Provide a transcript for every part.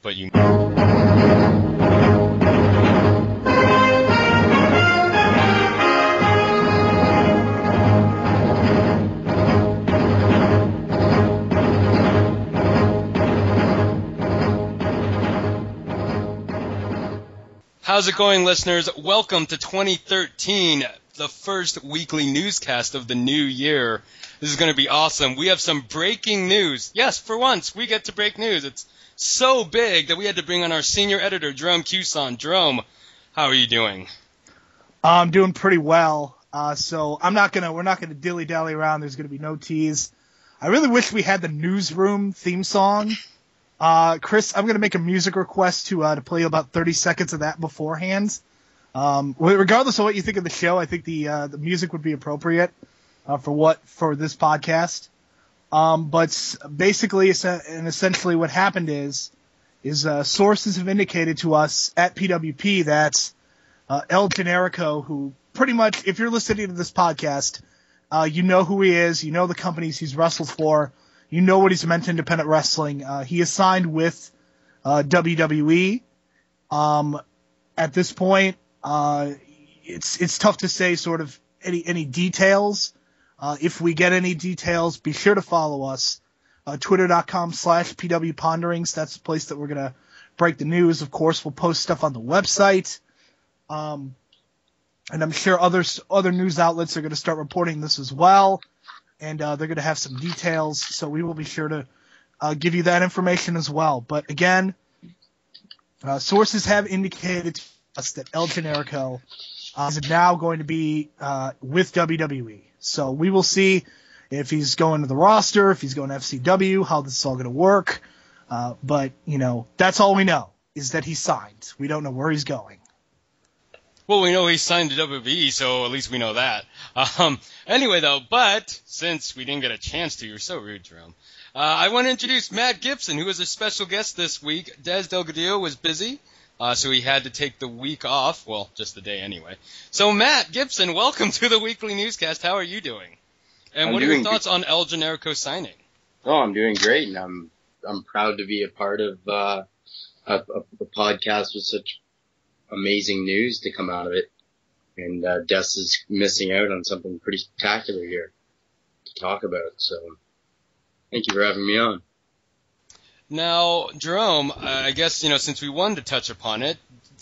but you... How's it going, listeners? Welcome to 2013, the first weekly newscast of the new year. This is going to be awesome. We have some breaking news. Yes, for once, we get to break news. It's so big that we had to bring on our senior editor, Jerome Cuson. Jerome, how are you doing? I'm doing pretty well. So we're not gonna dilly-dally around. There's gonna be no tease. I really wish we had the newsroom theme song. Chris, I'm going to make a music request to play about 30 seconds of that beforehand. Regardless of what you think of the show, I think the music would be appropriate for this podcast. But basically and essentially what happened is sources have indicated to us at PWP that El Generico, who pretty much, if you're listening to this podcast, you know who he is, you know the companies he's wrestled for. You know what he's meant to independent wrestling. He is signed with WWE. At this point, it's tough to say sort of any details. If we get any details, be sure to follow us. Twitter.com/PWPonderings. That's the place that we're going to break the news. Of course, we'll post stuff on the website. And I'm sure other news outlets are going to start reporting this as well. And they're going to have some details, so we will be sure to give you that information as well. But again, sources have indicated to us that El Generico is now going to be with WWE. So we will see if he's going to the roster, if he's going to FCW, how this is all going to work. But, that's all we know, is that he's signed. We don't know where he's going. Well, we know he's signed to WWE, so at least we know that. Anyway, though, but since we didn't get a chance to, you're so rude, Jerome, I want to introduce Matt Gibson, who is a special guest this week. Des Delgadillo was busy, so he had to take the week off. Well, just the day anyway. So, Matt Gibson, welcome to the weekly newscast. How are you doing? And what are your thoughts on El Generico signing? Oh, I'm doing great, and I'm proud to be a part of a podcast with such amazing news to come out of it. And Des is missing out on something pretty spectacular here to talk about. So thank you for having me on. Now, Jerome, I guess, since we wanted to touch upon it,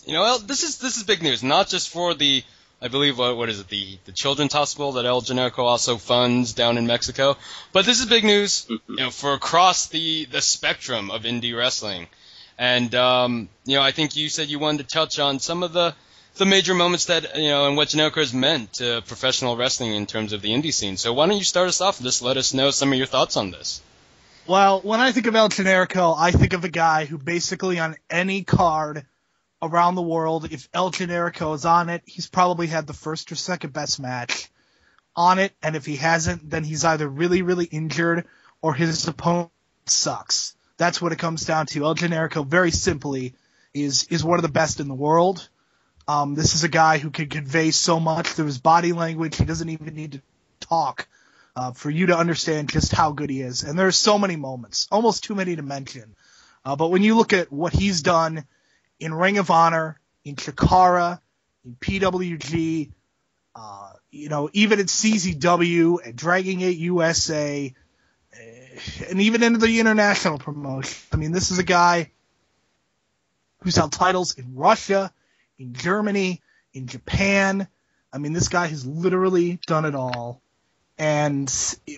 this is big news, not just for I believe, what is it, the Children's Hospital that El Generico also funds down in Mexico, but this is big news, for across the spectrum of indie wrestling. And, I think you said you wanted to touch on some of the major moments that, and what Generico has meant to professional wrestling in terms of the indie scene. So why don't you start us off and just let us know some of your thoughts on this? Well, when I think of El Generico, I think of a guy who basically on any card around the world, if El Generico is on it, he's probably had the first or second best match on it. And if he hasn't, then he's either really, really injured or his opponent sucks. That's what it comes down to. El Generico, very simply, is one of the best in the world. This is a guy who can convey so much through his body language. He doesn't even need to talk for you to understand just how good he is. And there's so many moments, almost too many to mention. But when you look at what he's done in Ring of Honor, in Chikara, in PWG, even at CZW, at Dragon Gate USA, and even into the international promotion. I mean, this is a guy who's held titles in Russia, in Germany, in Japan. I mean, this guy has literally done it all. And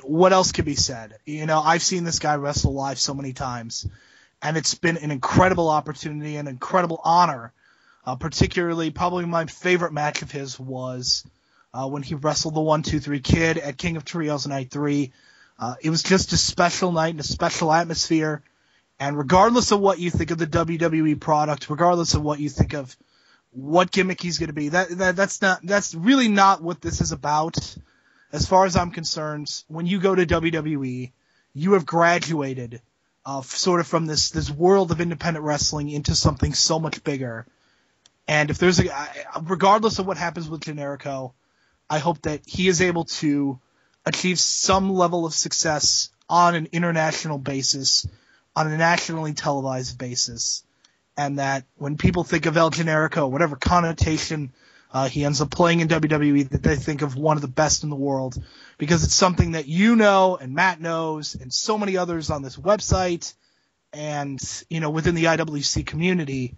what else can be said? I've seen this guy wrestle live so many times, and it's been an incredible opportunity, an incredible honor. Particularly, probably my favorite match of his was when he wrestled the 1-2-3 Kid at King of Trios Night 3. It was just a special night and a special atmosphere. And regardless of what you think of the WWE product, regardless of what you think of what gimmick he's going to be, that's really not what this is about. As far as I'm concerned, when you go to WWE, you have graduated sort of from this world of independent wrestling into something so much bigger. And if there's regardless of what happens with Generico, I hope that he is able to achieve some level of success on an international basis, on a nationally televised basis. and that when people think of El Generico, whatever connotation he ends up playing in WWE, that they think of one of the best in the world, because it's something that you know and Matt knows and so many others on this website and, within the IWC community.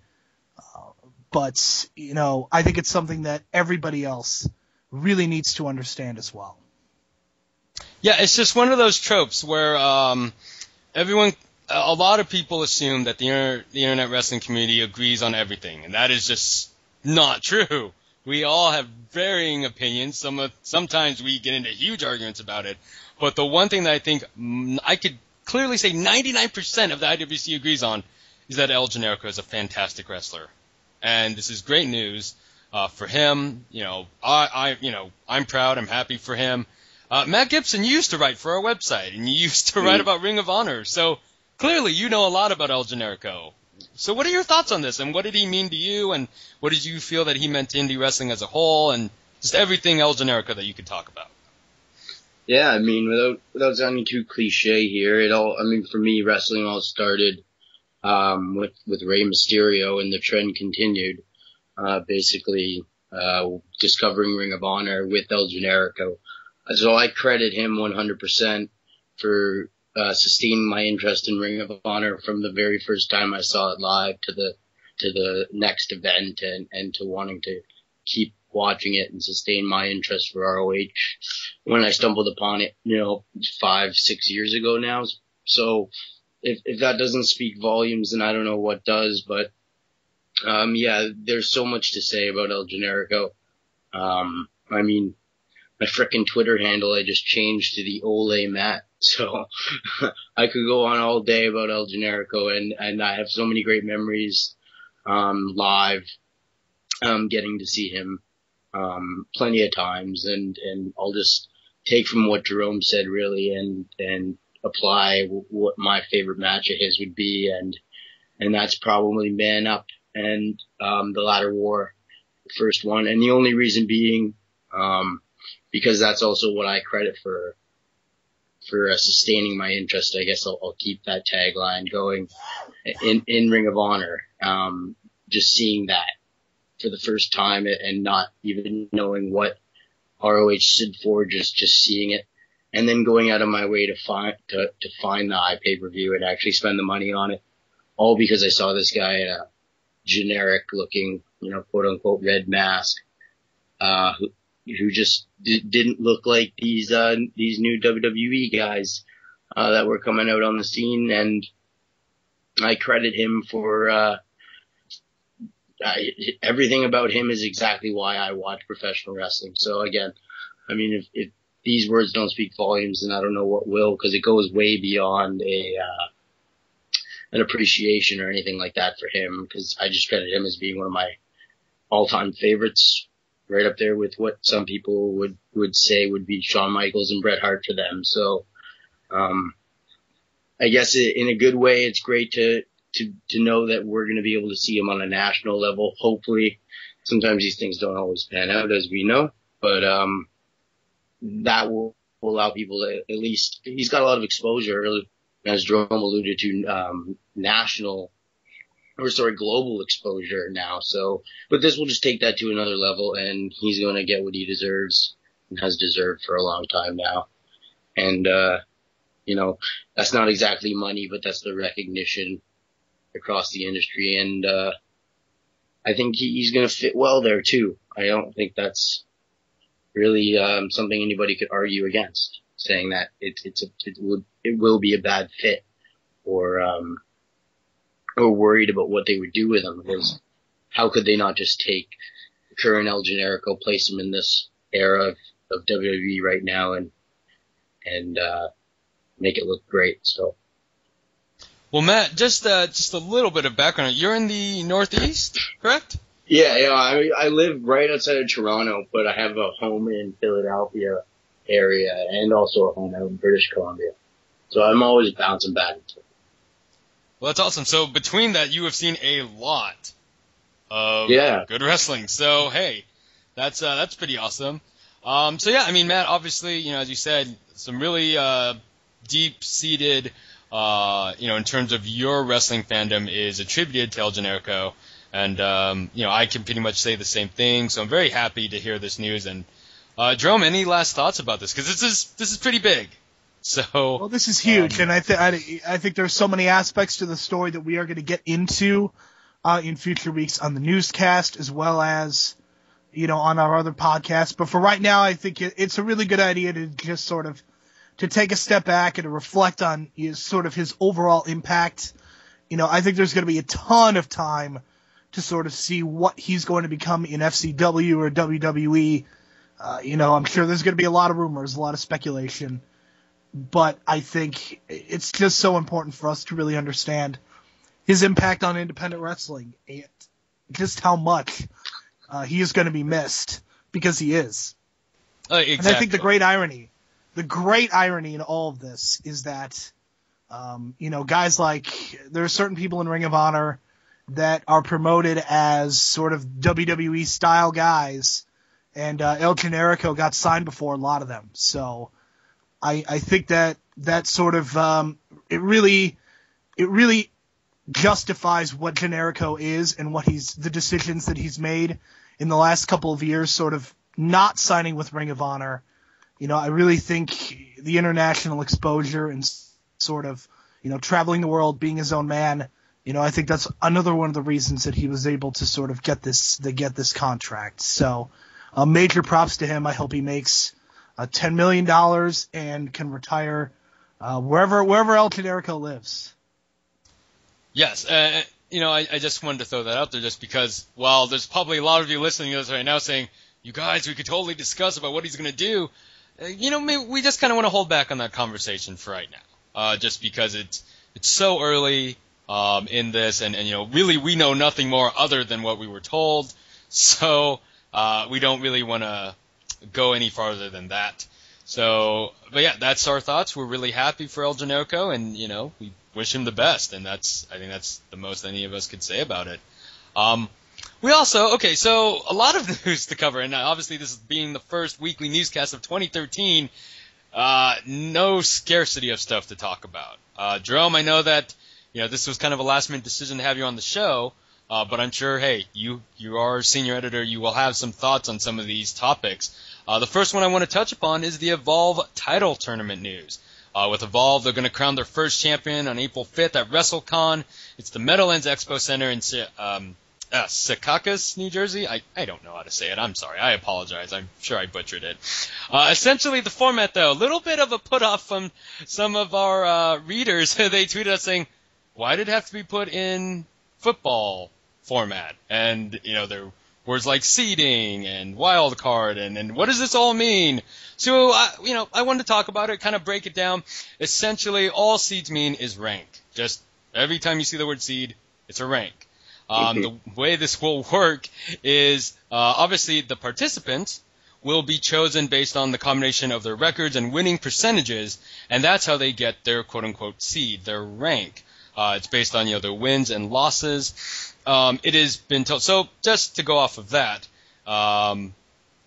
But, I think it's something that everybody else really needs to understand as well. Yeah, it's just one of those tropes where a lot of people assume that the internet wrestling community agrees on everything, and that is just not true. We all have varying opinions. Sometimes we get into huge arguments about it. But the one thing that I think I could clearly say 99% of the IWC agrees on is that El Generico is a fantastic wrestler. And this is great news for him. I'm proud. I'm happy for him. Matt Gibson, you used to write for our website, and you used to write about Ring of Honor. So clearly you know a lot about El Generico. So what are your thoughts on this, and what did he mean to you, and what did you feel that he meant to indie wrestling as a whole, and just everything El Generico that you could talk about? Yeah, without sounding too cliche here, for me, wrestling all started with Rey Mysterio, and the trend continued. Discovering Ring of Honor with El Generico. So I credit him 100% for sustaining my interest in Ring of Honor from the very first time I saw it live to the next event and to wanting to keep watching it and sustain my interest for ROH when I stumbled upon it, 5-6 years ago now. So if that doesn't speak volumes, then I don't know what does. But there's so much to say about El Generico. My frickin' Twitter handle I just changed to the Ole Matt. So I could go on all day about El Generico, and I have so many great memories live, getting to see him plenty of times, and I'll just take from what Jerome said really and apply what my favorite match of his would be, and that's probably Man Up and the Ladder War, the first one, and the only reason being because that's also what I credit for sustaining my interest. I guess I'll keep that tagline going in Ring of Honor. Just seeing that for the first time and not even knowing what ROH stood for, just seeing it, and then going out of my way to find the iPay-per-view and actually spend the money on it, all because I saw this guy in a generic looking, quote unquote red mask, who just didn't look like these new WWE guys that were coming out on the scene, and I credit him for everything about him is exactly why I watch professional wrestling. So again, if these words don't speak volumes, then I don't know what will, because it goes way beyond an appreciation or anything like that for him, because I just credit him as being one of my all-time favorites, right up there with what some people would say would be Shawn Michaels and Bret Hart to them. So, I guess in a good way, it's great to know that we're going to be able to see him on a national level. Hopefully, sometimes these things don't always pan out, as we know, but, that will allow people to at least, he's got a lot of exposure, as Jerome alluded to, global exposure now. So, but this will just take that to another level, and he's going to get what he deserves and has deserved for a long time now. And, that's not exactly money, but that's the recognition across the industry. And, I think he's going to fit well there too. I don't think that's really, something anybody could argue against, saying that it will be a bad fit or worried about what they would do with him, because how could they not just take current El Generico, place him in this era of WWE right now and make it look great. So. Well, Matt, just a little bit of background. You're in the Northeast, correct? Yeah, I live right outside of Toronto, but I have a home in Philadelphia area and also a home out in British Columbia. So I'm always bouncing back and forth. Well, that's awesome. So between that, you have seen a lot of good wrestling. So hey, that's pretty awesome. Matt, obviously, as you said, some really deep-seated in terms of your wrestling fandom is attributed to El Generico. And, I can pretty much say the same thing. So I'm very happy to hear this news. And, Jerome, any last thoughts about this? Because this is pretty big. So. Well, this is huge. And I think there's so many aspects to the story that we are going to get into, in future weeks on the newscast as well as, on our other podcasts. But for right now, I think it's a really good idea to just sort of to take a step back and to reflect on his overall impact. I think there's going to be a ton of time to sort of see what he's going to become in FCW or WWE. I'm sure there's going to be a lot of rumors, a lot of speculation, but I think it's just so important for us to really understand his impact on independent wrestling and just how much he is going to be missed, because he is. Exactly. And I think the great irony in all of this is that, guys like, there are certain people in Ring of Honor that are promoted as sort of WWE style guys, and El Generico got signed before a lot of them. So I think that sort of it really justifies what Generico is and what the decisions that he's made in the last couple of years, sort of not signing with Ring of Honor. I really think the international exposure and sort of, traveling the world, being his own man, I think that's another one of the reasons that he was able to sort of get this contract. So major props to him. I hope he makes $10 million and can retire wherever El Generico lives. Yes. I just wanted to throw that out there just because, while there's probably a lot of you listening to this right now saying, you guys, we could totally discuss about what he's going to do. Maybe we just kind of want to hold back on that conversation for right now, just because it's so early in this, and really we know nothing more other than what we were told, so we don't really want to go any farther than that. So, but yeah, that's our thoughts. We're really happy for El Generico, and we wish him the best, and I think that's the most any of us could say about it. We also, so a lot of news to cover, and obviously this is being the first weekly newscast of 2013, no scarcity of stuff to talk about. Jerome, I know that, this was kind of a last-minute decision to have you on the show, but I'm sure, hey, you are a senior editor, you will have some thoughts on some of these topics. The first one I want to touch upon is the Evolve title tournament news. With Evolve, they're going to crown their first champion on April 5th at WrestleCon. It's the Meadowlands Expo Center in Secaucus, New Jersey. I don't know how to say it. I'm sorry. I apologize. I'm sure I butchered it. Essentially, the format, though, a little bit of a put-off from some of our readers. They tweeted us saying, why did it have to be put in football format? And, there were words like seeding and wild card and what does this all mean? So, I wanted to talk about it, kind of break it down. Essentially, all seeds mean is rank. Just every time you see the word seed, it's a rank. The way this will work is, obviously, the participants will be chosen based on the combination of their records and winning percentages, and that's how they get their quote-unquote seed, their rank. It's based on, their wins and losses. It has been told, so just to go off of that,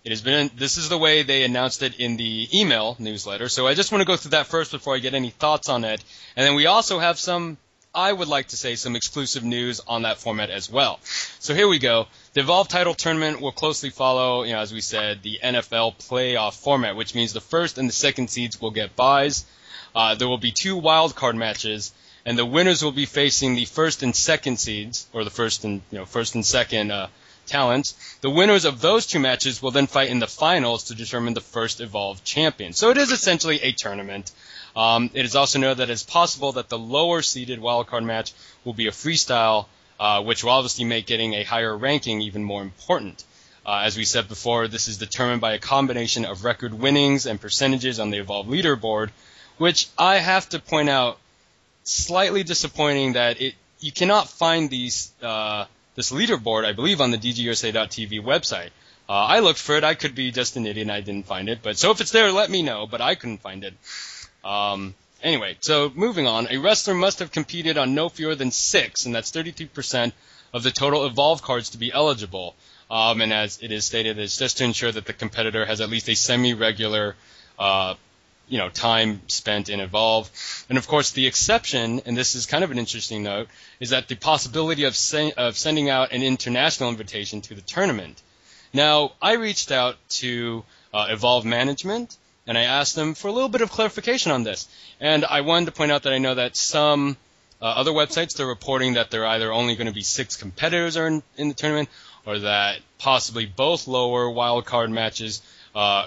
this is the way they announced it in the email newsletter. So I just want to go through that first before I get any thoughts on it. And then we also have some exclusive news on that format as well. So here we go. The Evolve title tournament will closely follow, as we said, the NFL playoff format, which means the first and the second seeds will get buys. There will be 2 wild card matches, and the winners will be facing the first and second seeds, or the first and second talents. The winners of those 2 matches will then fight in the finals to determine the first Evolve champion. So it is essentially a tournament. It is also noted that it's possible that the lower-seeded wildcard match will be a freestyle, which will obviously make getting a higher ranking even more important. As we said before, this is determined by a combination of record winnings and percentages on the Evolve leaderboard, which I have to point out, slightly disappointing that you cannot find this leaderboard, I believe, on the DGUSA.TV website. I looked for it. I could be just an idiot and I didn't find it. So if it's there, let me know, but I couldn't find it. Anyway, so moving on, a wrestler must have competed on no fewer than 6, and that's 33% of the total Evolve cards to be eligible. And as it is stated, it's just to ensure that the competitor has at least a semi-regular time spent in Evolve. And of course, the exception, and this is kind of an interesting note, is that the possibility of sending out an international invitation to the tournament. Now, I reached out to Evolve Management, and I asked them for a little bit of clarification on this. And I wanted to point out that I know that some other websites, they're reporting that there are either only going to be 6 competitors in the tournament, or that possibly both lower wildcard matches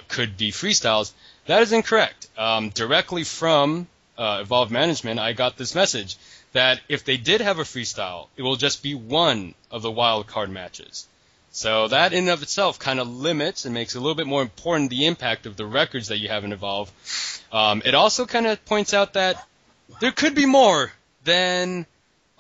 could be freestyles. That is incorrect. Directly from Evolve Management, I got this message that if they did have a freestyle, it will just be one of the wildcard matches. So that in and of itself kind of limits and makes it a little bit more important the impact of the records that you have in Evolve. It also kind of points out that there could be more than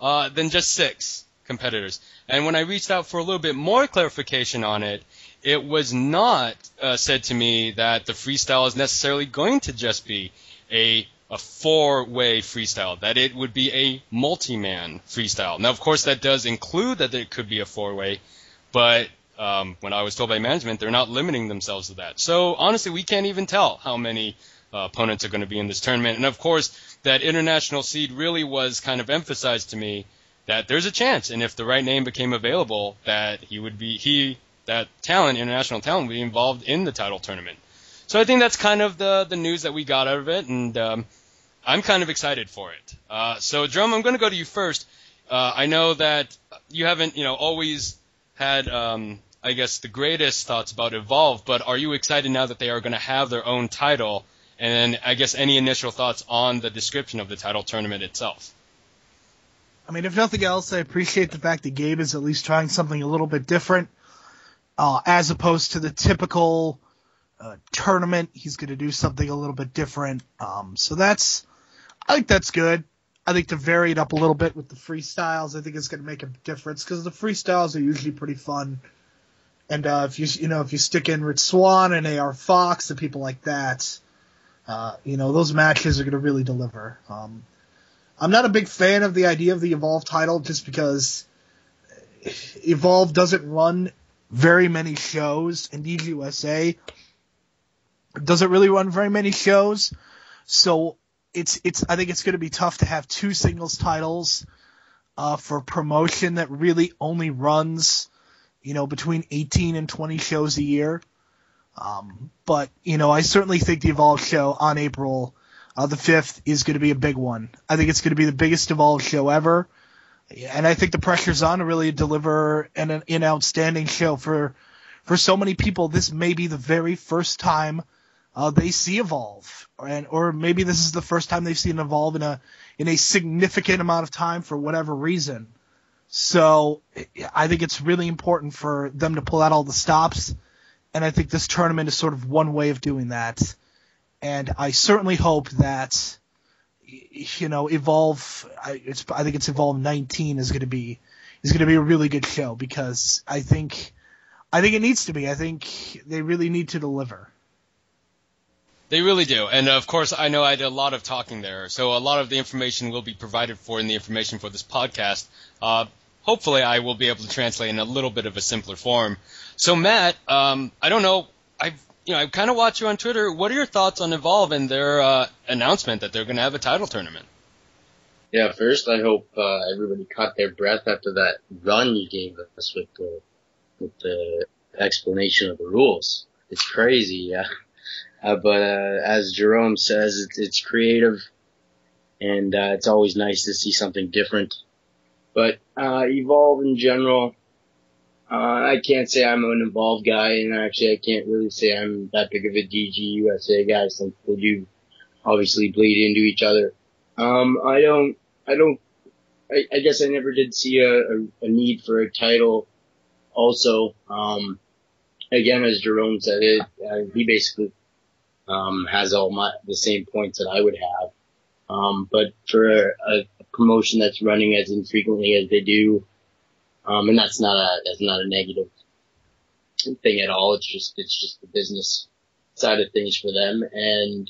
just 6 competitors. And when I reached out for a little bit more clarification on it, it was not said to me that the freestyle is necessarily going to just be a 4-way freestyle, that it would be a multi-man freestyle. Now, of course, that does include that it could be a 4-way, but when I was told by management, they're not limiting themselves to that. So, honestly, we can't even tell how many opponents are going to be in this tournament. And, of course, that international seed really was kind of emphasized to me that there's a chance, and if the right name became available, that that talent, international talent, would be involved in the title tournament. So I think that's kind of the news that we got out of it, and I'm kind of excited for it. So, Jerome, I'm going to go to you first. I know that you haven't, always had, I guess, the greatest thoughts about Evolve, but are you excited now that they are going to have their own title? And then, I guess, any initial thoughts on the description of the title tournament itself? I mean, if nothing else, I appreciate the fact that Gabe is at least trying something a little bit different, as opposed to the typical tournament. He's going to do something a little bit different. So I think that's good. I think to vary it up a little bit with the freestyles, I think it's going to make a difference because the freestyles are usually pretty fun. And if you stick in Rich Swann and AR Fox and people like that, those matches are going to really deliver. I'm not a big fan of the idea of the Evolve title just because Evolve doesn't run very many shows, and DGUSA doesn't really run very many shows. So I think it's going to be tough to have 2 singles titles for a promotion that really only runs, between 18 and 20 shows a year. But I certainly think the Evolve show on April the 5th is going to be a big one. I think it's going to be the biggest Evolve show ever. And I think the pressure's on to really deliver an outstanding show for so many people. This may be the very first time they see Evolve, or maybe this is the first time they've seen Evolve in a significant amount of time for whatever reason. So I think it's really important for them to pull out all the stops, and I think this tournament is sort of one way of doing that. And I certainly hope that Evolve. I think it's Evolve 19 is going to be a really good show because I think it needs to be. I think they really need to deliver. They really do. And, of course, I know I did a lot of talking there, so a lot of the information will be provided for in the information for this podcast. Hopefully I will be able to translate in a little bit of a simpler form. So, Matt, I don't know. I kind of watch you on Twitter. What are your thoughts on Evolve and their announcement that they're going to have a title tournament? Yeah, first I hope everybody caught their breath after that run you gave us with the explanation of the rules. It's crazy, yeah. But as Jerome says, it's creative, and it's always nice to see something different. But Evolve in general, I can't say I'm an Evolve guy, and actually I can't really say I'm that big of a DGUSA guy since they do obviously bleed into each other. I guess I never did see a need for a title. Also, again, as Jerome said, he basically has the same points that I would have. But for a promotion that's running as infrequently as they do, and that's not a negative thing at all. It's just the business side of things for them. And,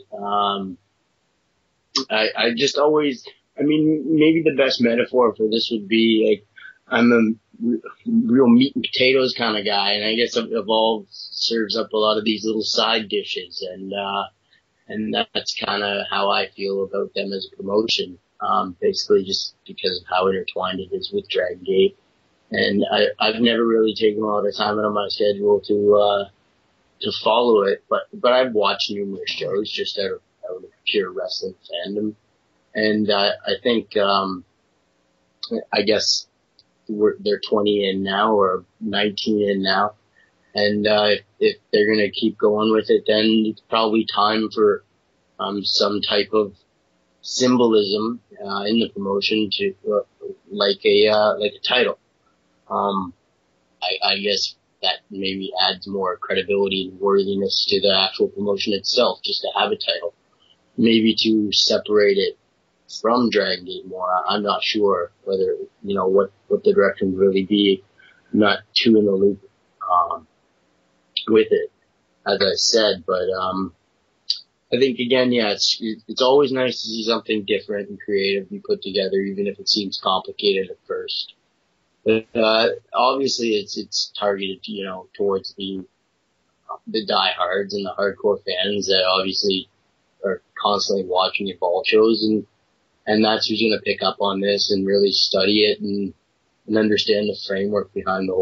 I just always, maybe the best metaphor for this would be like, I'm a real meat and potatoes kind of guy, and I guess Evolve serves up a lot of these little side dishes. And And that's kind of how I feel about them as a promotion. Basically just because of how intertwined it is with Dragon Gate. And I've never really taken a lot of time out of my schedule to follow it, but I've watched numerous shows just out of pure wrestling fandom. And, I think, I guess they're 20 in now or 19 in now. And, if they're going to keep going with it, then it's probably time for, some type of symbolism, in the promotion to, like a title. I guess that maybe adds more credibility and worthiness to the actual promotion itself, just to have a title. Maybe to separate it from Dragon Gate more. I'm not sure whether, what the direction would really be. I'm not too in the loop, with it, as I said, but, I think again, yeah, it's always nice to see something different and creative be put together, even if it seems complicated at first. But, obviously it's targeted, towards the diehards and the hardcore fans that obviously are constantly watching Evolve shows, and that's who's going to pick up on this and really study it and understand the framework behind the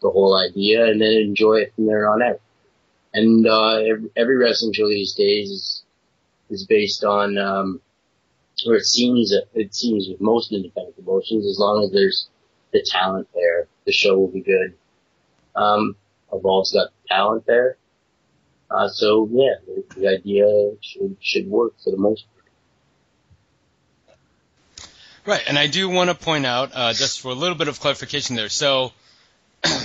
whole idea, and then enjoy it from there on out. And, every wrestling show these days is based on, or it seems with most independent promotions, as long as there's the talent there, the show will be good. Evolve's got talent there. So yeah, the idea should work for the most part. Right, and I do want to point out, just for a little bit of clarification there, so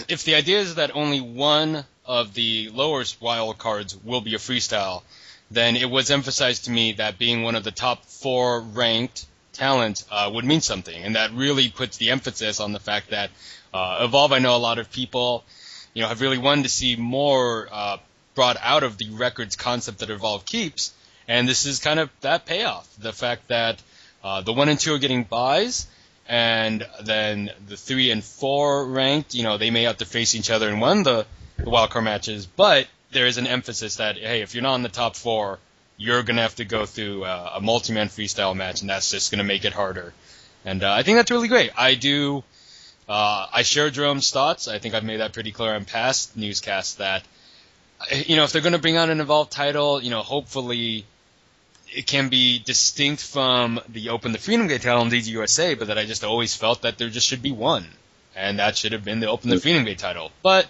if the idea is that only one of the lower wild cards will be a freestyle, then it was emphasized to me that being one of the top 4 ranked talent would mean something, and that really puts the emphasis on the fact that Evolve, I know a lot of people, have really wanted to see more brought out of the records concept that Evolve keeps, and this is kind of that payoff. The fact that the 1 and 2 are getting buys, and then the 3 and 4 ranked, they may have to face each other in one of the wildcard matches, but there is an emphasis that, hey, if you're not in the top 4, you're going to have to go through a multi-man freestyle match, and that's just going to make it harder. And I think that's really great. I share Jerome's thoughts. I think I've made that pretty clear on past newscasts that, if they're going to bring out an Evolve title, hopefully it can be distinct from the Open the Freedom Gate title in DGUSA, but that I just always felt that there just should be one, and that should have been the Open the Freedom Gate title. But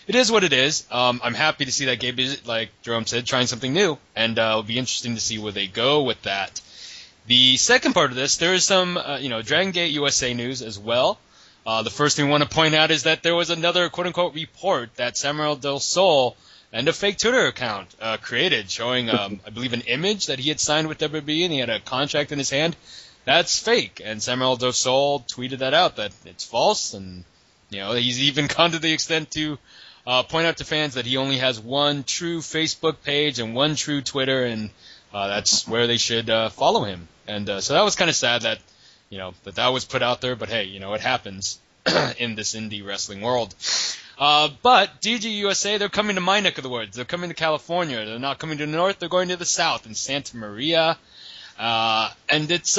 it is what it is. I'm happy to see that Gabe is, like Jerome said, trying something new, and it'll be interesting to see where they go with that. The second part of this, there is some, Dragon Gate USA news as well. The first thing we want to point out is that there was another quote-unquote report that Samuel Del Sol and a fake Twitter account created showing, I believe, an image that he had signed with WWE, and he had a contract in his hand. That's fake, and Samuel Del Sol tweeted that out, that it's false, and, he's even gone to the extent to point out to fans that he only has one true Facebook page and one true Twitter, and that's where they should follow him. And so that was kind of sad that, that was put out there, but hey, it happens in this indie wrestling world. But DGUSA, they're coming to my neck of the woods. They're coming to California. They're not coming to the north. They're going to the south in Santa Maria. And it's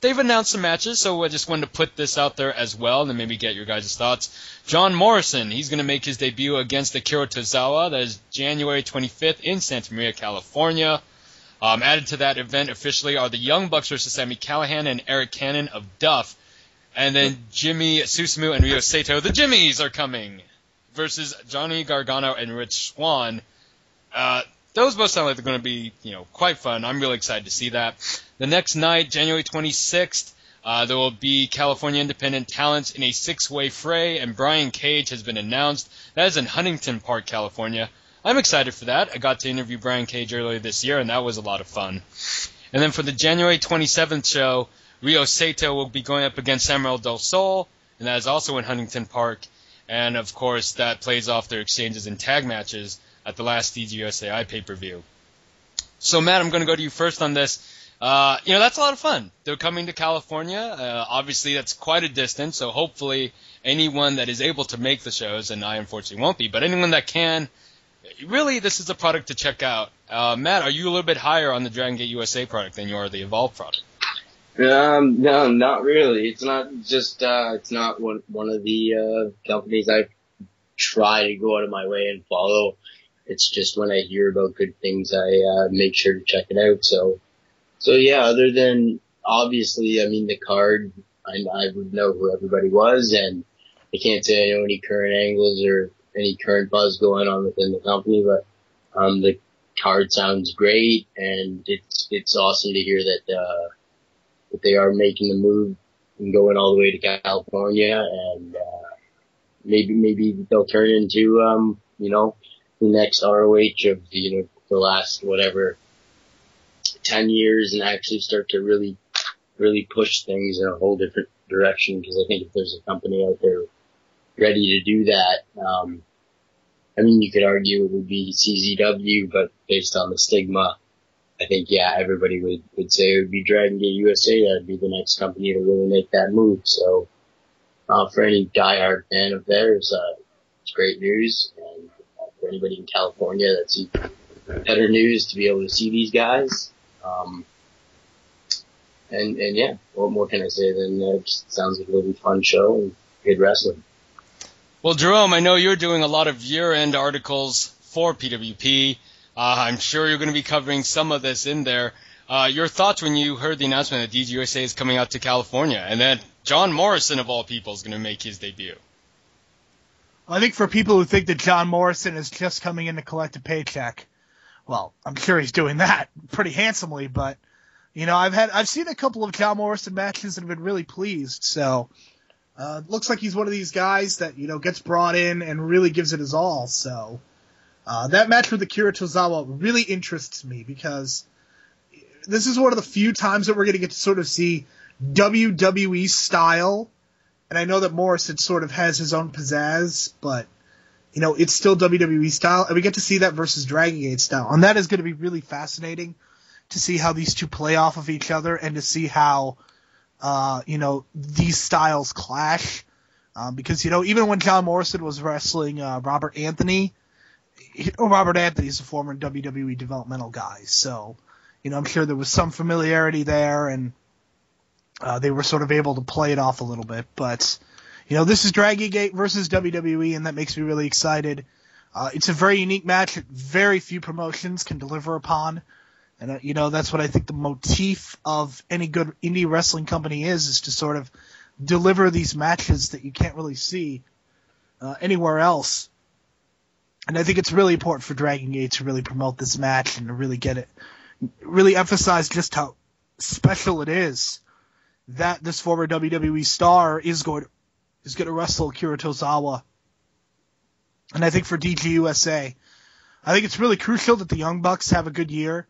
they've announced some matches, so I just wanted to put this out there as well, and then maybe get your guys' thoughts. John Morrison, he's going to make his debut against Akira Tozawa. That is January 25th in Santa Maria, California. Added to that event officially are the Young Bucks versus Sami Callihan and Eric Cannon of Duff. And then Jimmy Susumu and Ryo Sato, the Jimmies, are coming versus Johnny Gargano and Rich Swann. Those both sound like they're going to be, quite fun. I'm really excited to see that. The next night, January 26th, there will be California Independent Talents in a 6-way fray, and Brian Cage has been announced. That is in Huntington Park, California. I'm excited for that. I got to interview Brian Cage earlier this year, and that was a lot of fun. And then for the January 27th show, Ryo Sato will be going up against Samuel Del Sol, and that is also in Huntington Park. And, of course, that plays off their exchanges in tag matches at the last DGUSAI pay-per-view. So, Matt, I'm going to go to you first on this. That's a lot of fun. They're coming to California. Obviously, that's quite a distance, so hopefully anyone that is able to make the shows, and I unfortunately won't be, but anyone that can, really, this is a product to check out. Matt, are you a little bit higher on the Dragon Gate USA product than you are the Evolve product? No, not really. It's not just, it's not one of the, companies I try to go out of my way and follow. It's just when I hear about good things, I, make sure to check it out. So yeah, other than, obviously, I mean, the card, I would know who everybody was, and I can't say I know any current angles or any current buzz going on within the company, but, the card sounds great, and it's awesome to hear that they are making the move and going all the way to California, and maybe they'll turn into the next ROH of the last 10 years and actually start to really push things in a whole different direction. Because I think if there's a company out there ready to do that, I mean, you could argue it would be CZW, but based on the stigma, I think, yeah, everybody would say it would be Dragon Gate USA. That'd be the next company to really make that move. So, for any diehard fan of theirs, it's great news. And for anybody in California, that's even better news to be able to see these guys. And yeah, what more can I say than it just sounds like a really fun show and good wrestling. Well, Jerome, I know you're doing a lot of year-end articles for PWP. I'm sure you're going to be covering some of this in there. Your thoughts when you heard the announcement that DGUSA is coming out to California, and that John Morrison, of all people, is going to make his debut? I think for people who think that John Morrison is just coming in to collect a paycheck, well, I'm sure he's doing that pretty handsomely, but, I've seen a couple of John Morrison matches and have been really pleased, so looks like he's one of these guys that, gets brought in and really gives it his all, so that match with Akira Tozawa really interests me because this is one of the few times that we're going to get to sort of see WWE style, and I know that Morrison sort of has his own pizzazz, but, it's still WWE style, and we get to see that versus Dragon Gate style, and that is going to be really fascinating to see how these two play off of each other and to see how, these styles clash, because, even when John Morrison was wrestling Robert Anthony, Robert Anthony's a former WWE developmental guy, so, I'm sure there was some familiarity there, and they were sort of able to play it off a little bit, but, this is Dragon Gate versus WWE, and that makes me really excited. It's a very unique match that very few promotions can deliver upon, and, that's what I think the motif of any good indie wrestling company is to sort of deliver these matches that you can't really see anywhere else. And I think it's really important for Dragon Gate to really promote this match and to really really emphasize just how special it is that this former WWE star is going to wrestle Akira Tozawa. And I think for DGUSA, I think it's really crucial that the Young Bucks have a good year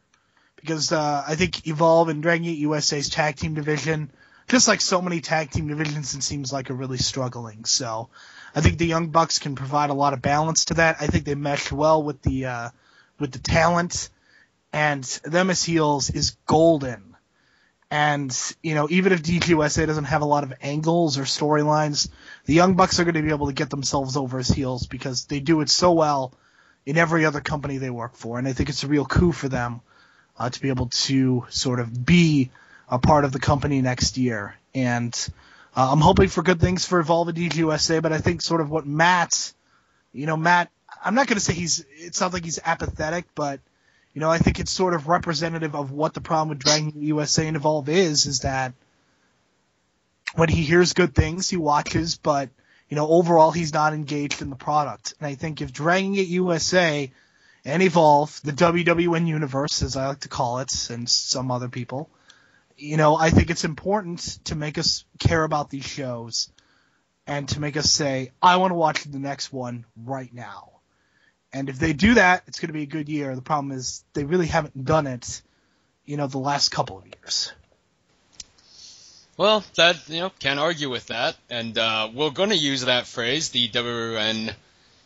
because I think Evolve and Dragon Gate USA's tag team division, just like so many tag team divisions, it seems like are really struggling. So I think the Young Bucks can provide a lot of balance to that. I think they mesh well with the talent, and them as heels is golden. And, even if DGUSA doesn't have a lot of angles or storylines, the Young Bucks are going to be able to get themselves over as heels because they do it so well in every other company they work for. And I think it's a real coup for them to be able to sort of be a part of the company next year. And I'm hoping for good things for Evolve and DGUSA, but I think sort of what Matt, I'm not going to say it sounds like he's apathetic, but, I think it's sort of representative of what the problem with Dragon Gate USA and Evolve is that when he hears good things, he watches, but, overall he's not engaged in the product. And I think if Dragon Gate USA and Evolve, the WWN universe, as I like to call it, and some other people, I think it's important to make us care about these shows and to make us say, I want to watch the next one right now. And if they do that, it's going to be a good year. The problem is they really haven't done it, the last couple of years. Well, that, can't argue with that. And we're going to use that phrase, the WWN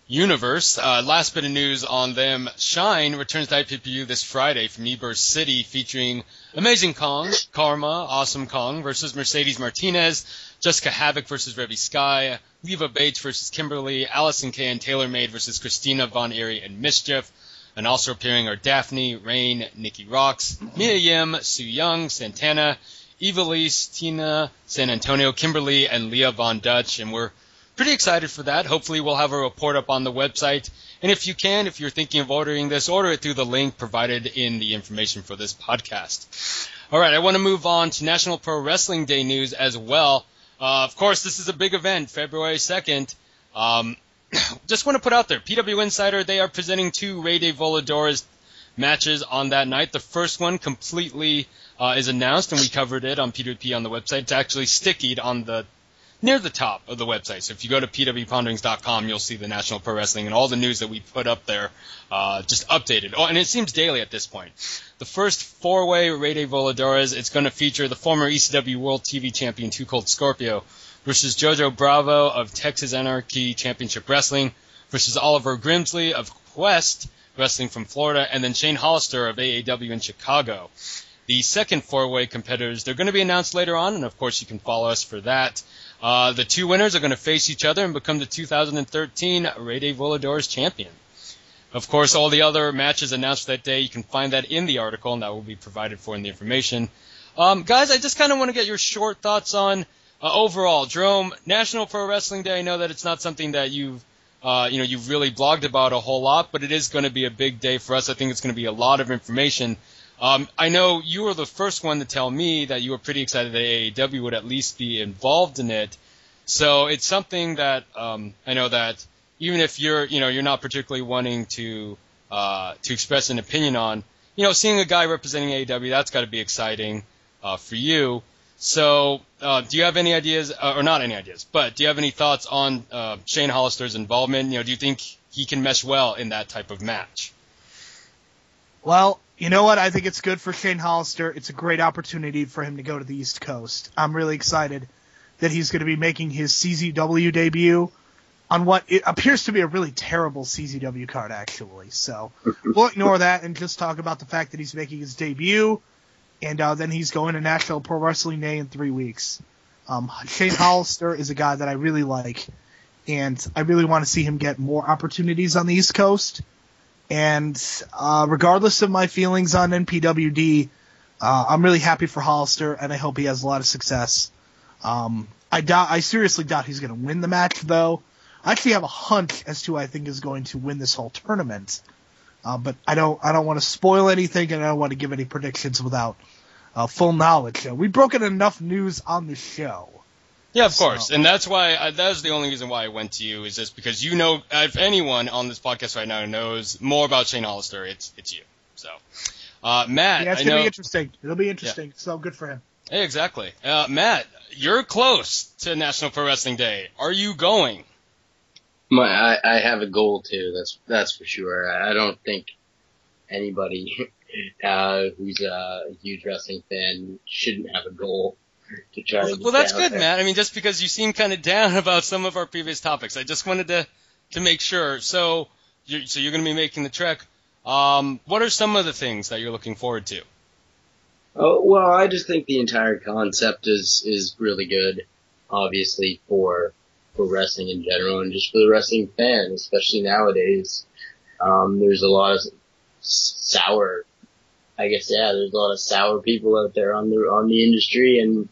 universe. Last bit of news on them. Shine returns to IPPU this Friday from Ybor City featuring Amazing Kong, Karma, Awesome Kong versus Mercedes Martinez, Jessica Havoc versus Revy Sky, Leva Bates versus Kimberly, Allison Kay and Taylor Made versus Christina Von Eerie and Mischief. And also appearing are Daphne, Rain, Nikki Rocks, Mia Yim, Su Young, Santana, Eva Lise, Tina, San Antonio, Kimberly, and Leah Von Dutch. And we're pretty excited for that. Hopefully we'll have a report up on the website. And if you're thinking of ordering this, order it through the link provided in the information for this podcast. All right, I want to move on to National Pro Wrestling Day news as well. Of course, this is a big event, February 2nd. Just want to put out there, PW Insider, they are presenting 2 Rey de Voladores matches on that night. The first one completely is announced, and we covered it on PWP on the website. It's actually stickied on near the top of the website. So if you go to pwponderings.com, you'll see the National Pro Wrestling and all the news that we put up there just updated. Oh, and it seems daily at this point. The first 4-way Rey de Voladores, it's going to feature the former ECW World TV Champion, Too Cold Scorpio, versus Jojo Bravo of Texas Anarchy Championship Wrestling versus Oliver Grimsley of Quest Wrestling from Florida, and then Shane Hollister of AAW in Chicago. The second 4-way competitors, they're going to be announced later on, and of course you can follow us for that. The 2 winners are going to face each other and become the 2013 Rey de Voladores champion. Of course, all the other matches announced that day, you can find that in the article, and that will be provided for in the information. Guys, I just kind of want to get your short thoughts on overall. Jerome, National Pro Wrestling Day, I know that it's not something that you've really blogged about a whole lot, but it is going to be a big day for us. I think it's going to be a lot of information. I know you were the first one to tell me that you were pretty excited that AAW would at least be involved in it. So it's something that I know that even if you're not particularly wanting to express an opinion on, seeing a guy representing AAW, that's got to be exciting for you. So do you have any ideas, or not any ideas, but do you have any thoughts on Shane Hollister's involvement? Do you think he can mesh well in that type of match? Well, you know what? I think it's good for Shane Hollister. It's a great opportunity for him to go to the East Coast. I'm really excited that he's going to be making his CZW debut on what it appears to be a really terrible CZW card, actually. So we'll ignore that and just talk about the fact that he's making his debut, and then he's going to National Pro Wrestling Day in 3 weeks. Shane Hollister is a guy that I really like, and I really want to see him get more opportunities on the East Coast. And regardless of my feelings on NPWD, I'm really happy for Hollister, and I hope he has a lot of success. I seriously doubt he's going to win the match, though. I actually have a hunch as to who I think is going to win this whole tournament. But I don't want to spoil anything, and I don't want to give any predictions without full knowledge. We've broken enough news on the show. Yeah, of course, and that's why that's the only reason why I went to you, is just because if anyone on this podcast right now knows more about Shane Hollister, it's you. So, Matt, yeah, it's gonna be interesting. It'll be interesting. Yeah. So good for him. Hey, exactly. Matt, you're close to National Pro Wrestling Day. Are you going? I have a goal too. That's for sure. I don't think anybody who's a huge wrestling fan shouldn't have a goal to try to. Well, that's good, Matt. I mean, just because you seem kind of down about some of our previous topics, I just wanted to make sure. So you're going to be making the trek. What are some of the things that you're looking forward to? Oh, well, I just think the entire concept is really good, obviously, for wrestling in general and just for the wrestling fan, especially nowadays. There's a lot of sour people out there on the industry, and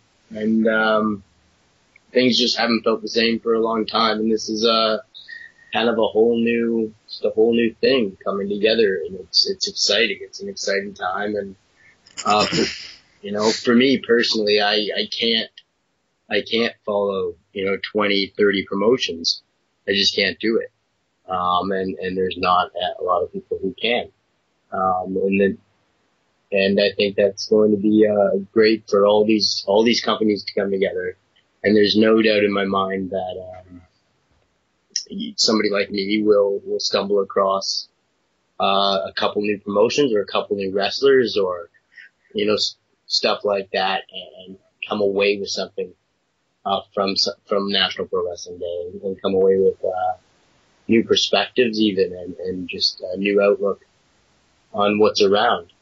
things just haven't felt the same for a long time, and this is kind of a whole new thing coming together, and it's exciting. It's an exciting time, and for me personally, I can't follow 20, 30 promotions. I just can't do it. And there's not a lot of people who can. And I think that's going to be great for all these companies to come together. And there's no doubt in my mind that somebody like me will stumble across a couple new promotions or a couple new wrestlers or stuff like that, and come away with something from National Pro Wrestling Day, and come away with new perspectives even, and just a new outlook on what's around.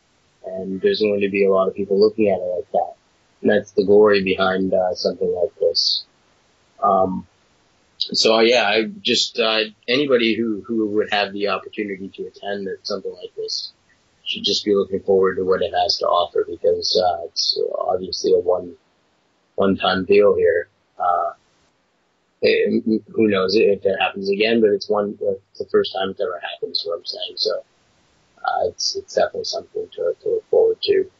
And there's going to be a lot of people looking at it like that. And that's the glory behind something like this. So yeah, I just anybody who would have the opportunity to attend something like this should just be looking forward to what it has to offer, because it's obviously a one-time deal here. Who knows if it happens again, but it's the first time it's ever happened, is what I'm saying. So it's definitely something to look forward to.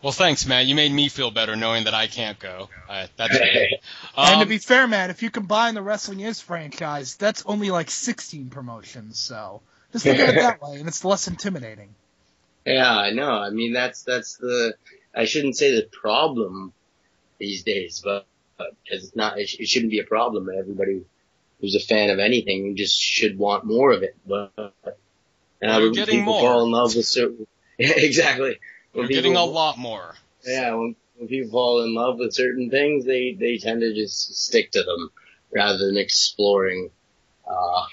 Well, thanks, Matt. You made me feel better knowing that I can't go. That's great. And to be fair, Matt, if you combine the Wrestling Is franchise, that's only like 16 promotions. So just look at it that way, and it's less intimidating. Yeah, I know. I mean, that's I shouldn't say the problem these days, but because it's not, it shouldn't be a problem. Everybody who's a fan of anything just should want more of it. But you're getting more. Fall in love with certain, exactly. You're getting a lot more. Yeah, when people fall in love with certain things, they tend to just stick to them rather than exploring all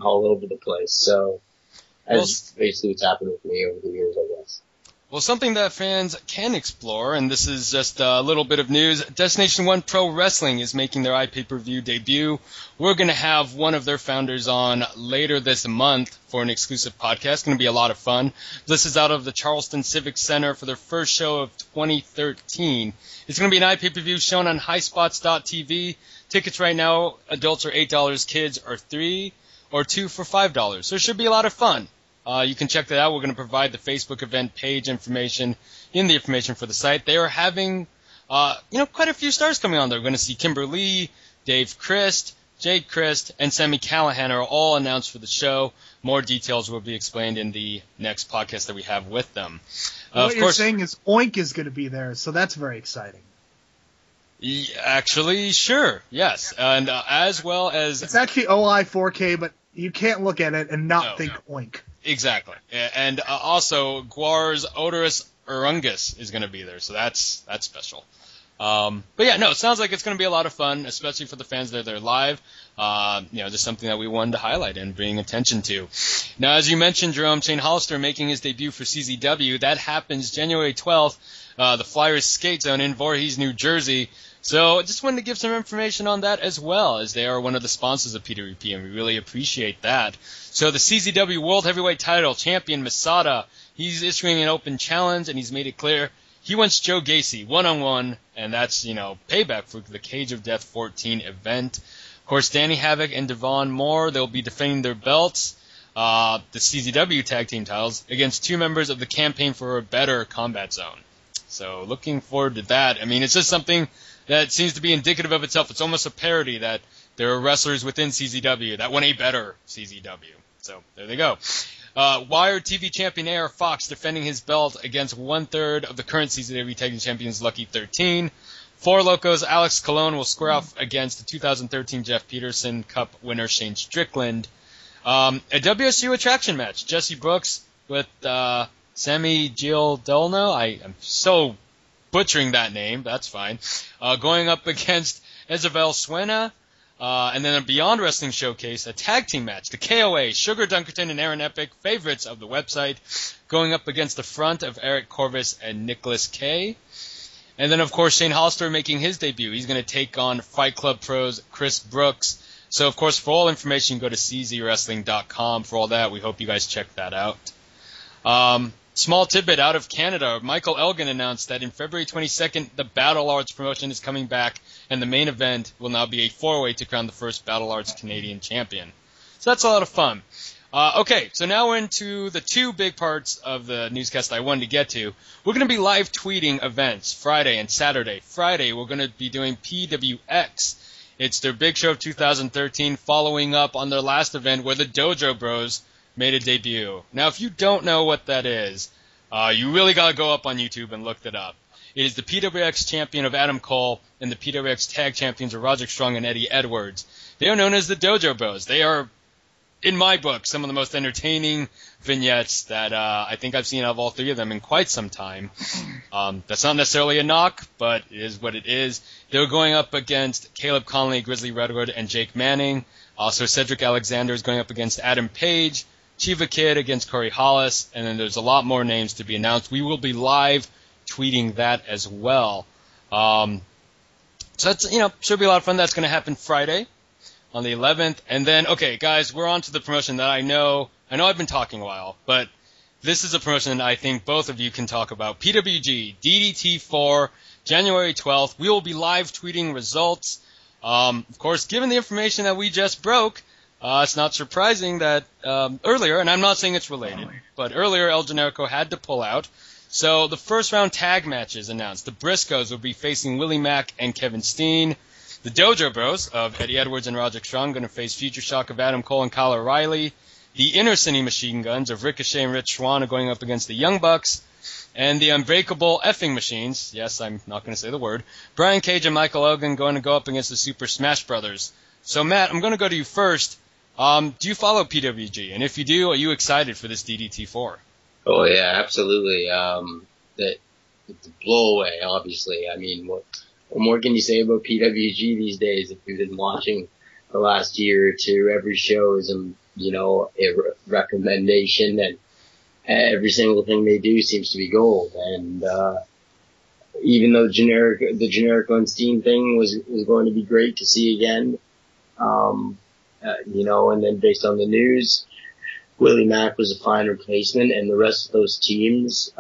over the place. So that's basically what's happened with me over the years, I guess. Well, something that fans can explore, and this is just a little bit of news, Destination 1 Pro Wrestling is making their iPay-per-view debut. We're going to have one of their founders on later this month for an exclusive podcast. It's going to be a lot of fun. This is out of the Charleston Civic Center for their first show of 2013. It's going to be an iPay-per-view shown on highspots.tv. Tickets right now, adults are $8, kids are $3, or 2 for $5. So it should be a lot of fun. You can check that out. We're going to provide the Facebook event page information in the information for the site. They are having, quite a few stars coming on there. We're going to see Kimber Lee, Dave Christ, Jake Christ, and Sammy Callahan are all announced for the show. More details will be explained in the next podcast that we have with them. What you're saying is Oink is going to be there, so that's very exciting. Actually, sure, yes. And as well as... It's actually OI 4K, but you can't look at it and not think Oink. Exactly. And also, Guar's Odorous Urungus is going to be there, so that's special. But yeah, no, it sounds like it's going to be a lot of fun, especially for the fans that are there live. Just something that we wanted to highlight and bring attention to. Now, as you mentioned, Jerome, Shane Hollister making his debut for CZW. That happens January 12th, the Flyers Skate Zone in Voorhees, New Jersey. So I just wanted to give some information on that as well, as they are one of the sponsors of PWP, and we really appreciate that. So the CZW World Heavyweight Title champion Masada, he's issuing an open challenge, and he's made it clear he wants Joe Gacy one-on-one, and that's, payback for the Cage of Death 14 event. Of course, Danny Havoc and Devon Moore, they'll be defending their belts, the CZW tag team titles, against two members of the Campaign for a Better Combat Zone. So looking forward to that. I mean, it's just something that seems to be indicative of itself. It's almost a parody that there are wrestlers within CZW that want a better CZW. So there they go. Wired TV champion AR Fox defending his belt against one-third of the current CZW Tag Team Champions Lucky 13. Four Locos Alex Colon will square off against the 2013 Jeff Peterson Cup winner Shane Strickland. A WSU attraction match. Jesse Brooks with Sammy Giordano. I am so butchering that name. That's fine. Going up against Isabel Suena. And then a Beyond Wrestling Showcase, a tag team match. The KOA, Sugar Dunkerton and Aaron Epic, favorites of the website, going up against the Front of Eric Corvus and Nicholas K. And then, of course, Shane Hollister making his debut. He's going to take on Fight Club Pros Chris Brooks. So, of course, for all information, go to czwrestling.com. For all that, we hope you guys check that out. Small tidbit out of Canada. Michael Elgin announced that in February 22nd, the Battle Arts promotion is coming back, and the main event will now be a four-way to crown the first Battle Arts Canadian champion. So that's a lot of fun. Okay, so now we're into the two big parts of the newscast I wanted to get to. We're going to be live tweeting events Friday and Saturday. Friday, we're going to be doing PWX. It's their big show of 2013, following up on their last event where the Dojo Bros made a debut. Now, if you don't know what that is, you really got to go up on YouTube and look that up. It is the PWX champion of Adam Cole and the PWX tag champions of Roderick Strong and Eddie Edwards. They are known as the Dojo Bros. They are, in my book, some of the most entertaining vignettes that I think I've seen of all three of them in quite some time. That's not necessarily a knock, but it is what it is. They're going up against Caleb Conley, Grizzly Redwood, and Jake Manning. Also, Cedric Alexander is going up against Adam Page, Chiva Kid against Corey Hollis, and then there's a lot more names to be announced. We will be live tweeting that as well. So that's, should be a lot of fun. That's going to happen Friday. on the 11th. And then, okay, guys, we're on to the promotion that I know I've been talking a while, but this is a promotion I think both of you can talk about. PWG, DDT4, January 12th. We will be live tweeting results. Of course, given the information that we just broke, it's not surprising that earlier, and I'm not saying it's related, but earlier El Generico had to pull out. So the first round tag matches announced. The Briscoes will be facing Willie Mack and Kevin Steen. The Dojo Bros of Eddie Edwards and Roderick Strong going to face Future Shock of Adam Cole and Kyle O'Reilly. The Inner City Machine Guns of Ricochet and Rich Swann are going up against the Young Bucks. And the Unbreakable Effing Machines, yes, I'm not going to say the word, Brian Cage and Michael Elgin going to go up against the Super Smash Brothers. So, Matt, I'm going to go to you first. Do you follow PWG? And if you do, are you excited for this DDT4? Oh, yeah, absolutely. It's a blow away, obviously. I mean, what more can you say about PWG these days? If you've been watching the last year or two, every show is, a recommendation, and every single thing they do seems to be gold. And even though the Generico and Steen thing was going to be great to see again, and then based on the news, Willie Mack was a fine replacement, and the rest of those teams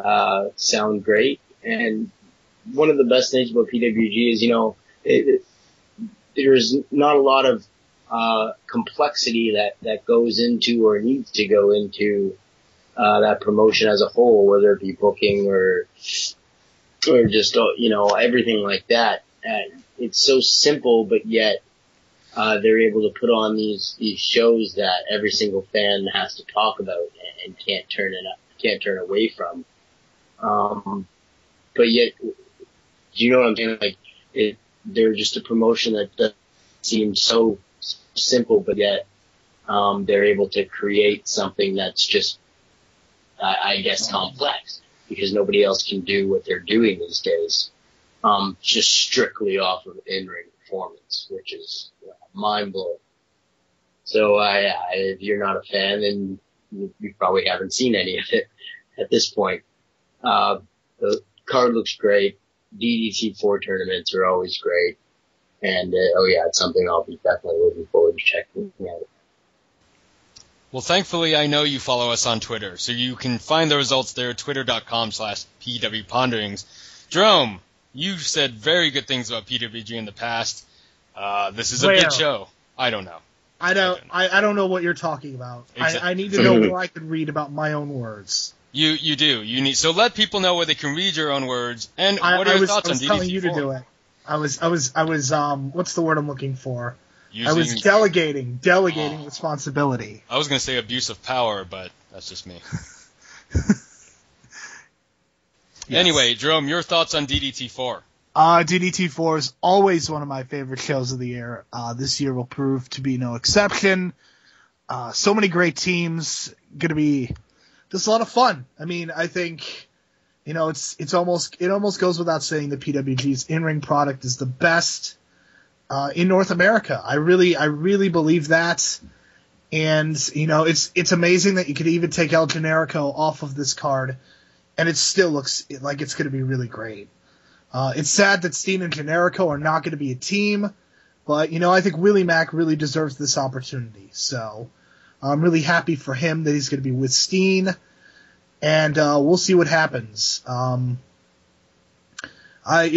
sound great. And one of the best things about PWG is, there's not a lot of complexity that goes into or needs to go into that promotion as a whole, whether it be booking or just everything like that. It's so simple, but yet they're able to put on these shows that every single fan has to talk about and can't turn away from. But yet, do you know what I'm saying? Like, they're just a promotion that seems so simple, but yet they're able to create something that's just, I guess, complex, because nobody else can do what they're doing these days, just strictly off of in-ring performance, which is mind-blowing. So if you're not a fan, then you probably haven't seen any of it at this point. The card looks great. DDT4 tournaments are always great. And, it's something I'll be definitely looking forward to checking out. Well, thankfully, I know you follow us on Twitter, so you can find the results there at twitter.com/PWPonderings. Jerome, you've said very good things about PWG in the past. This is a big show. I don't know. I don't know what you're talking about. Exactly. I need to know where I can read about my own words. You do. So let people know where they can read your own words. And what are your thoughts on DDT4? I was telling you to do it. I was what's the word I'm looking for? I was delegating responsibility. I was going to say abuse of power, but that's just me. Yes. Anyway, Jerome, your thoughts on DDT4? DDT4 is always one of my favorite shows of the year. This year will prove to be no exception. So many great teams. Going to be just a lot of fun. I mean, I think, it almost goes without saying that PWG's in-ring product is the best in North America. I really believe that. And, it's amazing that you could even take El Generico off of this card, and it still looks like it's going to be really great. It's sad that Steen and Generico are not going to be a team, but, I think Willie Mack really deserves this opportunity. So I'm really happy for him that he's going to be with Steen, and we'll see what happens. I'm a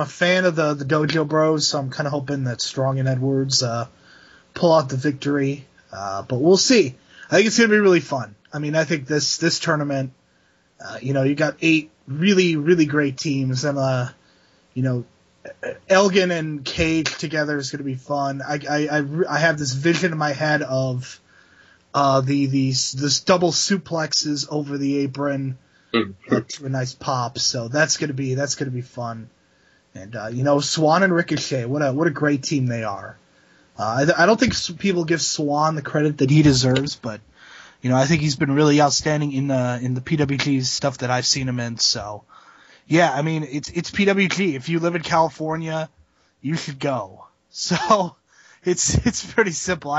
fan of the Dojo Bros, so I'm kind of hoping that Strong and Edwards pull out the victory, but we'll see. I think it's going to be really fun. I mean, I think this tournament, you got 8 really, really great teams, and Elgin and Cage together is going to be fun. I have this vision in my head of this double suplexes over the apron to a nice pop. So that's gonna be fun. And Swann and Ricochet, what a great team they are. I don't think people give Swann the credit that he deserves, but I think he's been really outstanding in the PWG stuff that I've seen him in. So yeah, I mean it's PWG. If you live in California, you should go. So it's pretty simple.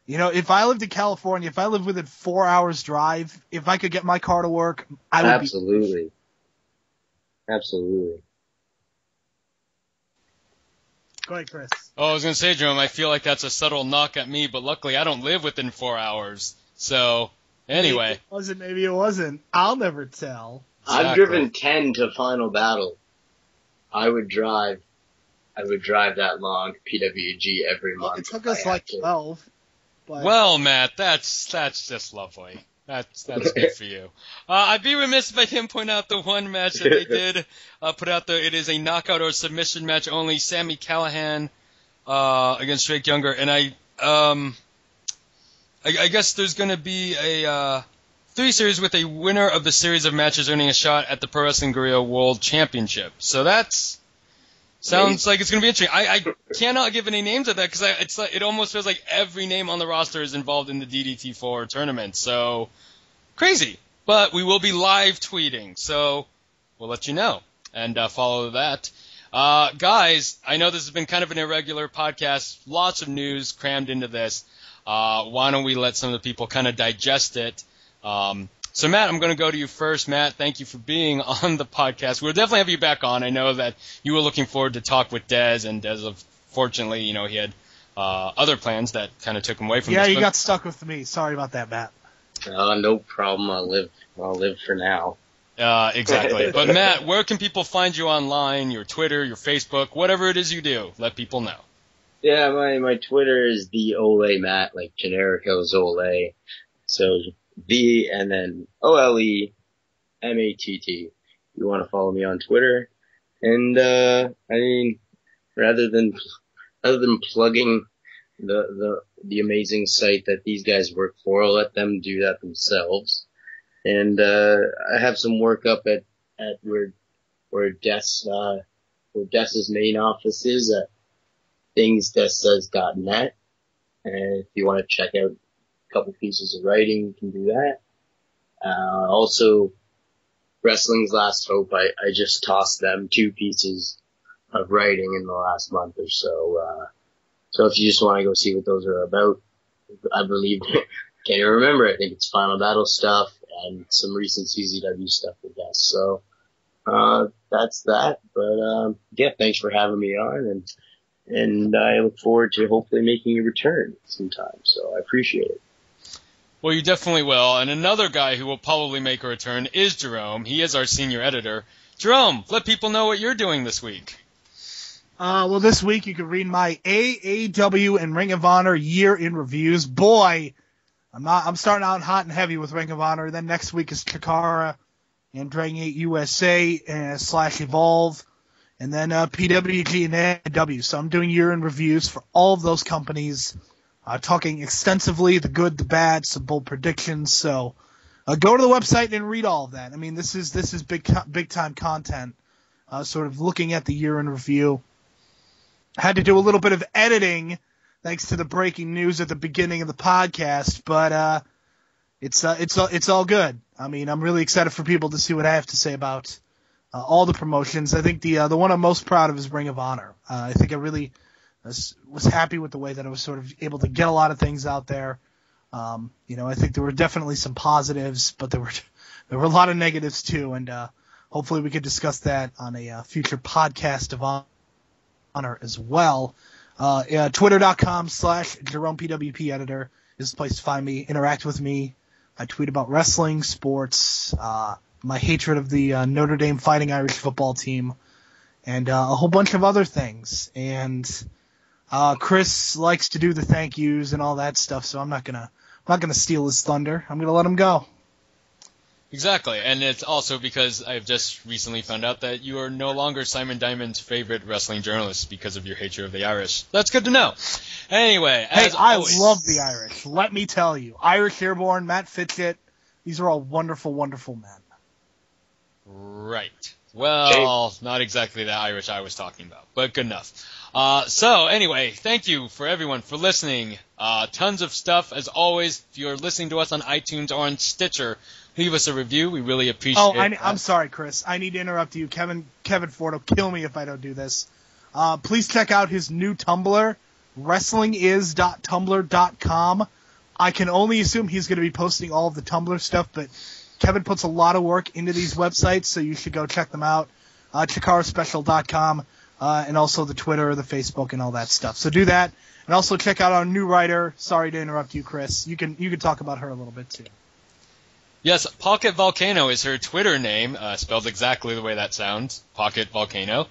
If I lived in California, if I lived within 4 hours drive, if I could get my car to work, I would Absolutely. Absolutely. Go ahead, Chris. Oh, I was going to say, Jerome, I feel like that's a subtle knock at me, but luckily I don't live within 4 hours. So, anyway. Maybe it wasn't. I'll never tell. Exactly. I've driven 10 to Final Battle. I would drive that long to PWG every month. It took us like 12. But... Well, Matt, that's just lovely. That's good for you. I'd be remiss if I didn't point out the one match that they did put out there. It is a knockout or submission match only. Sami Callihan against Drake Younger, and I guess there's going to be a 3 series with a winner of the series of matches earning a shot at the Pro Wrestling Guerrilla World Championship. So that's sounds like it's going to be interesting. I cannot give any names of that because it almost feels like every name on the roster is involved in the DDT4 tournament. So crazy. But we will be live tweeting, so we'll let you know and follow that. Guys, I know this has been kind of an irregular podcast. Lots of news crammed into this. Why don't we let some of the people kind of digest it? So, Matt, I'm going to go to you first. Matt, thank you for being on the podcast. We'll definitely have you back on. I know that you were looking forward to talk with Dez, and Dez, fortunately, he had other plans that kind of took him away from this. Yeah, you got stuck with me. Sorry about that, Matt. No problem. I'll live for now. Exactly. But, Matt, where can people find you online, your Twitter, your Facebook, whatever it is you do? Let people know. Yeah, my Twitter is the Ole Matt, like Generico's Ole. So the and then OLEMATT. You want to follow me on Twitter, and rather than plugging the amazing site that these guys work for, I'll let them do that themselves. And I have some work up at where Dez's main office is at thingsdezsays.net. And if you want to check out couple pieces of writing, you can do that. Also, Wrestling's Last Hope, I just tossed them 2 pieces of writing in the last month or so. So if you just want to go see what those are about, I believe, can't even remember, I think it's Final Battle stuff and some recent CZW stuff, I guess. So, that's that. But, yeah, thanks for having me on, and I look forward to hopefully making a return sometime. So I appreciate it. Well, you definitely will. And another guy who will probably make a return is Jerome. He is our senior editor. Jerome, let people know what you're doing this week. Well, this week you can read my AAW and Ring of Honor year in reviews. Boy, I'm starting out hot and heavy with Ring of Honor. Then next week is Chikara and Dragon 8 USA / Evolve. And then PWG and AEW. So I'm doing year in reviews for all of those companies. Talking extensively, the good, the bad, some bold predictions. So go to the website and read all of that. I mean, this is big time content. Sort of looking at the year in review. Had to do a little bit of editing thanks to the breaking news at the beginning of the podcast, but it's all good. I mean, I'm really excited for people to see what I have to say about all the promotions. I think the one I'm most proud of is Ring of Honor. I think I really was happy with the way that I was sort of able to get a lot of things out there. I think there were definitely some positives, but there were a lot of negatives too, and hopefully we could discuss that on a future podcast of Honor as well. Twitter.com/JeromePWP editor is the place to find me, interact with me. I tweet about wrestling, sports, my hatred of the Notre Dame Fighting Irish football team, and a whole bunch of other things. And Chris likes to do the thank yous and all that stuff, so I'm not gonna steal his thunder. I'm gonna let him go. Exactly, and it's also because I've just recently found out that you are no longer Simon Diamond's favorite wrestling journalist because of your hatred of the Irish. That's good to know. Anyway, I love the Irish. Let me tell you, Irish Airborne, Matt Fitchett, these are all wonderful, wonderful men. Right. Well, not exactly the Irish I was talking about, but good enough. So anyway, thank you for everyone for listening. Tons of stuff as always. If you're listening to us on iTunes or on Stitcher, leave us a review. We really appreciate it. I'm sorry, Chris. I need to interrupt you. Kevin Ford will kill me if I don't do this. Please check out his new Tumblr, wrestlingiz.tumblr.com. I can only assume he's going to be posting all of the Tumblr stuff, but Kevin puts a lot of work into these websites, so you should go check them out. ChikaraSpecial.com. and also the Twitter, the Facebook, and all that stuff. So do that. And also check out our new writer. Sorry to interrupt you, Chris. You can talk about her a little bit, too. Yes, Pocket Volcano is her Twitter name, spelled exactly the way that sounds, Pocket Volcano.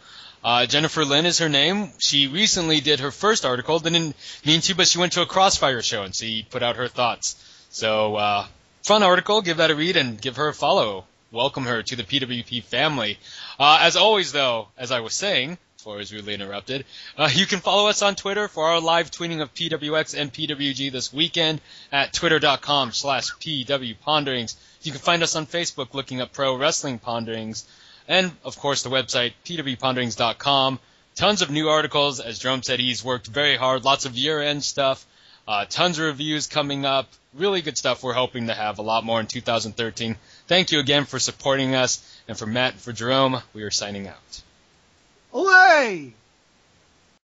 Jennifer Lynn is her name. She recently did her first article, didn't mean to, but she went to a Crossfire show and she put out her thoughts. So, fun article, give that a read and give her a follow. Welcome her to the PWP family. As always, though, as I was saying, before I was rudely interrupted, you can follow us on Twitter for our live tweeting of PWX and PWG this weekend at twitter.com/PWPonderings. You can find us on Facebook looking up Pro Wrestling Ponderings. And, of course, the website, pwponderings.com. Tons of new articles. As Jerome said, he's worked very hard. Lots of year-end stuff. Tons of reviews coming up. Really good stuff. We're hoping to have a lot more in 2013. Thank you again for supporting us. And for Matt and for Jerome, we are signing out. Away!